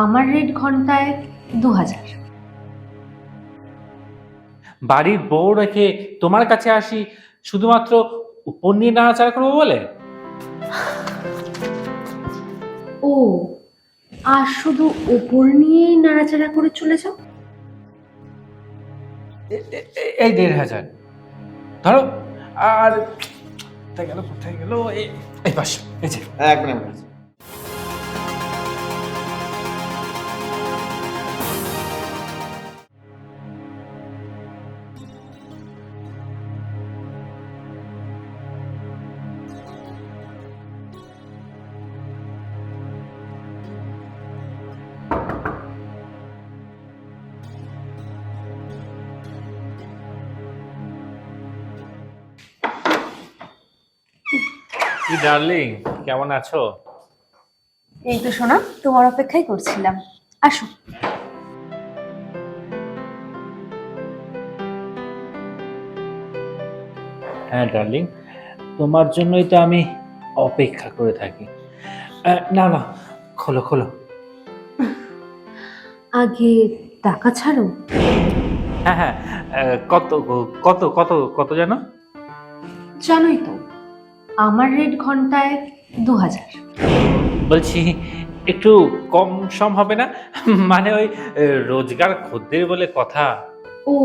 আমার রেট ঘন্টায় 2000। বাড়ির বউ রেখে তোমার কাছে আসি শুধুমাত্র উপর নিয়ে নাড়াচাড়া করবো বলে? ও, আর শুধু ওপর নিয়েই নাড়াচাড়া করে চলে যাও? এই 1500 ধরো। আর কোথায় গেল কোথায় গেল? এই পাশ, এই যে। এক মিনিট। কি ডার্লিং, কেমন আছো? এই তো শোনা, তোমার অপেক্ষাই করছিলাম। আসো। হ্যাঁ ডার্লিং, তোমার জন্যই তো আমি অপেক্ষা করে থাকি। না না, খোলো খোলো। আগে টাকা ছাড়ো। হ্যাঁ হ্যাঁ, কত কত কত কত জানো? জানোই তো, আমার রেট ঘন্টায় 2000। বলছি একটু কম সম হবে না? মানে ওই রোজগার খদ্দের বলে কথা। ও,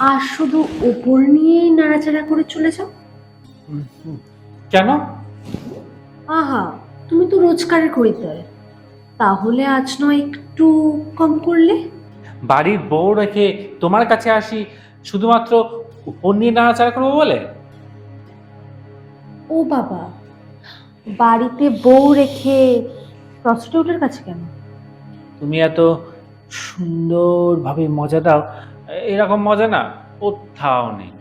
আর শুধু ওপর নিয়েই নাড়াচাড়া করে চলে যাও? কেন? আহা, তুমি তো রোজগারের খরিদ্দার, তাহলে আজ নয় একটু কম করলে? বাড়ির বউ রেখে তোমার কাছে আসি শুধুমাত্র উপর নিয়ে নাড়াচাড়া করবো বলে? ও বাবা, বাড়িতে বউ রেখে প্রস্টিটিউটের কাছে কেন? তুমি এত সুন্দরভাবে মজা দাও, এরকম মজা না কোথাও নেই।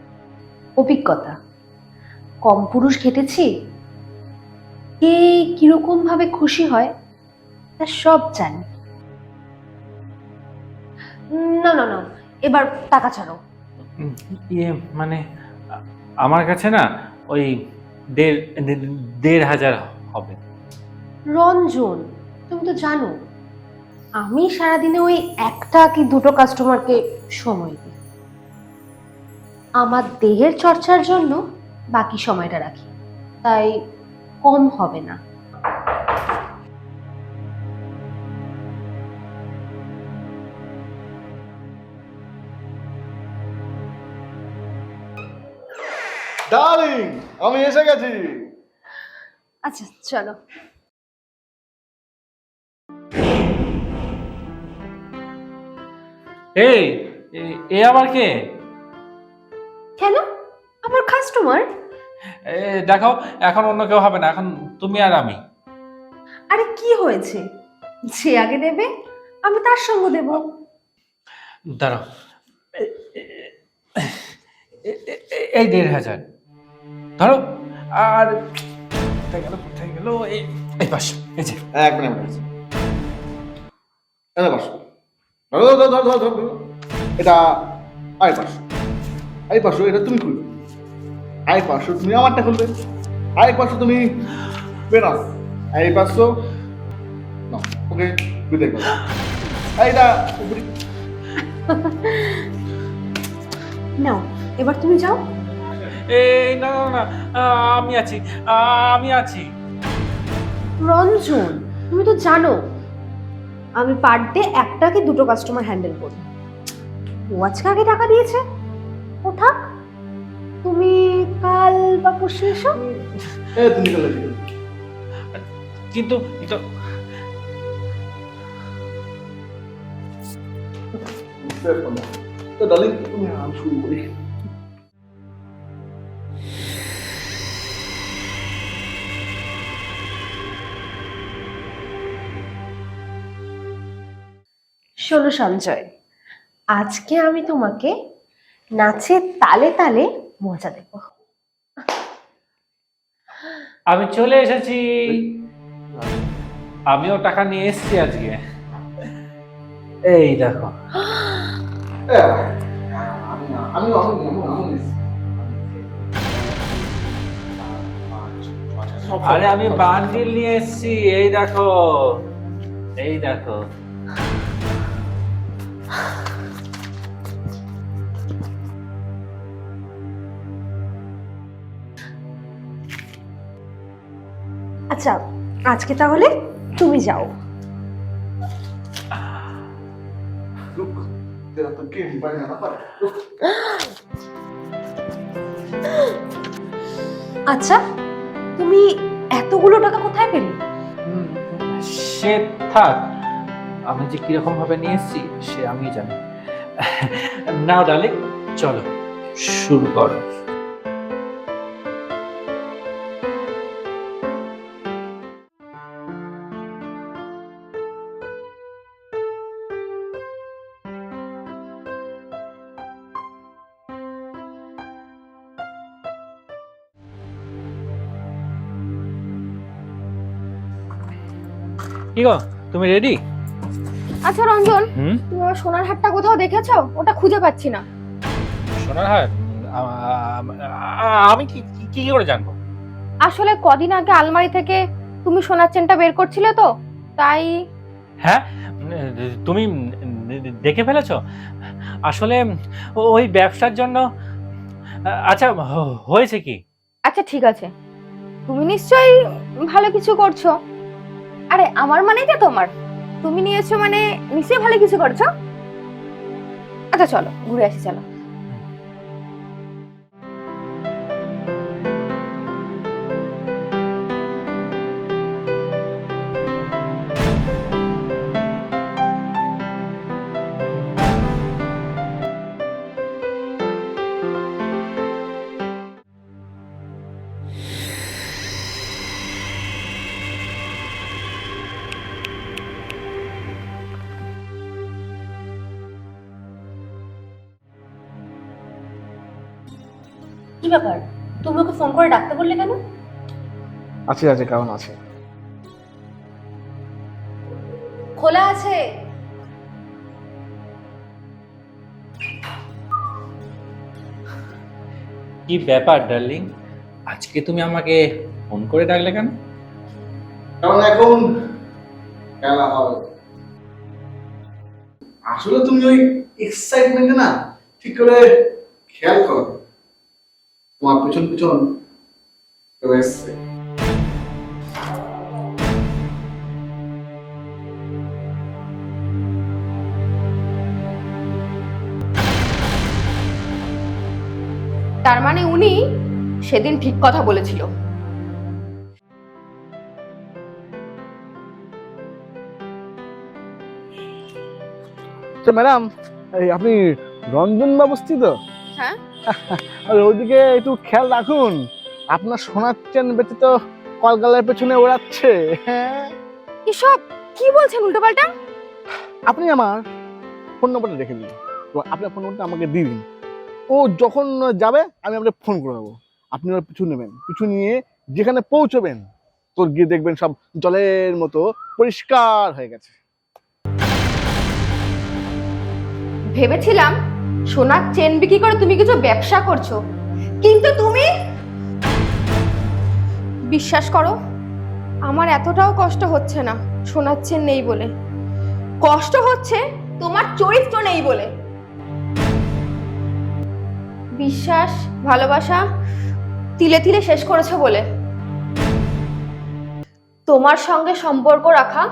অভিজ্ঞতা, কম পুরুষ ঘেটেছি, কে কিরকম ভাবে খুশি হয় তা সব জানি। না না না, এবার টাকা ছাড়ো। ইয়ে মানে আমার কাছে না ওই 1500 হবে। রঞ্জন, তুমি তো জানো আমি সারাদিনে ওই একটা কি দুটো কাস্টমারকে সময় দিই। আমার দেহের চর্চার জন্য বাকি সময়টা রাখি, তাই কম হবে না। ডার্লিং, আমি এসে গেছি। আচ্ছা চলো। এই এ আবার কে? কেন, আমার কাস্টমার। দেখো, এখন অন্য কেউ হবে না, এখন তুমি আর আমি। আরে কি হয়েছে, যে আগে দেবে আমি তার সঙ্গ দেব। দাঁড়াও, এই 1500 ধরো। আর কোথায় গেল কোথায় গেল? এই পাশ, এই যে। এক মিনিট। এটা পাঁচশো। ধরো ধরো ধরো ধরো ধরো। এটা 500। 500 এটা তুমি খুলবে। 500 তুমি আমারটা খুলবে। 500 তুমি বেনাস। 500 না, ওকে বিদায় করো। এইটা উপরে। নাও, এবার তুমি যাও। এই না না না, আমি আছি, আমি আছি। রঞ্জন, তুমি তো জানো আমি পার ডে একটা কি দুটো কাস্টমার হ্যান্ডেল করি। ও আজকে আগে টাকা দিয়েছে, ও থাক, তুমি কাল বা পরশু এসো। তুমি চলে কিন্তু এটা তো ডার্লিং, তুমি আমি শুরু করি। শোনো সঞ্জয়, আজকে আমি তোমাকে নাচে তালে তালে মজা দেব। আমি চলে এসেছি, আমিও টাকা নিয়ে এসেছি আজকে। এই দেখো। আমি আরে আমি বান্ডিল নিয়ে এসেছি, এই দেখো। এই দেখো। আচ্ছা, আজকে তাহলে তুমি যাও। Look, तेरा तो गेम बढ़िया ना पर look. আচ্ছা, তুমি এতগুলো টাকা কোথায় পেলে? সে থাক, আমি যে কিরকম ভাবে নিয়ে এসেছি সে আমি জানি। নাও ডার্লিং, চলো শুরু করো। কি গো, তুমি রেডি? আচ্ছা রঞ্জন, হুম, তুমি আমার সোনার হারটা কোথাও দেখেছো? ওটা খুঁজে পাচ্ছি না। সোনার হার? আমি কি কি করে জানবো? আসলে কদিন আগে আলমারি থেকে তুমি সোনার চেনটা বের করছিলে তো, তাই। হ্যাঁ, তুমি দেখে ফেলেছো? আসলে ওই ব্যবসার জন্য। আচ্ছা, হয়েছে কি? আচ্ছা ঠিক আছে, তুমি নিশ্চয়ই ভালো কিছু করছো। আরে আমার মানে যে তোমার, তুমি নিয়েছো মানে নিশ্চয়ই ভালো কিছু করছো। আচ্ছা চলো ঘুরে আসি, চলো। কি ব্যাপার, তুমি ওকে ফোন করে ডাকতে বললে কেন? আছে আছে কারণ আছে। খোলা আছে। কি ব্যাপার ডার্লিং, আজকে তুমি আমাকে ফোন করে ডাকলে কেন? কারণ এখন খেলা হবে। আসলে তুমি ওই এক্সাইটমেন্টে না ঠিক করে খেয়াল করো, তোমার পিছন পিছন কেউ এসছে। তার মানে উনি সেদিন ঠিক কথা বলেছিল। আচ্ছা ম্যাডাম, এই আপনি রঞ্জন বাবুস্তি তো? হ্যাঁ। আর ওইদিকে একটু খেয়াল রাখুন, আপনার সোনার চেন বেঁচে তো কলকাতার পেছনে ওড়াচ্ছে। হ্যাঁ, এসব কি বলছেন উল্টোপাল্টা? আপনি আমার ফোন নম্বরটা রেখে দিন, তো আপনার ফোন নম্বরটা আমাকে দিয়ে দিন। ও যখন যাবে আমি আপনাকে ফোন করে দেবো, আপনি ওর পিছু নেবেন, পিছু নিয়ে যেখানে পৌঁছবেন তোর গিয়ে দেখবেন সব জলের মতো পরিষ্কার হয়ে গেছে। ভেবেছিলাম সোনার চেন বিক্রি করে তুমি কিছু ব্যবসা করছো, কিন্তু তুমি বিশ্বাস করো আমার এতটাও কষ্ট হচ্ছে না সোনার চেন নেই বলে, কষ্ট হচ্ছে তোমার চরিত্র নেই বলে। বিশ্বাস ভালোবাসা তিলে তিলে শেষ করেছো বলে। তোমার সঙ্গে সম্পর্ক রাখা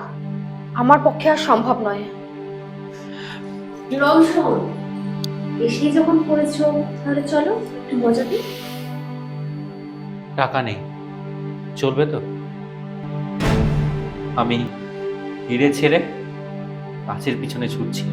আমার পক্ষে আর সম্ভব নয়। রঞ্জন, এসে যখন পড়েছো তাহলে চলো একটু মজা দিই। টাকা নেই, চলবে তো? আমি হিরে ছেড়ে কাছের পিছনে ছুটছি।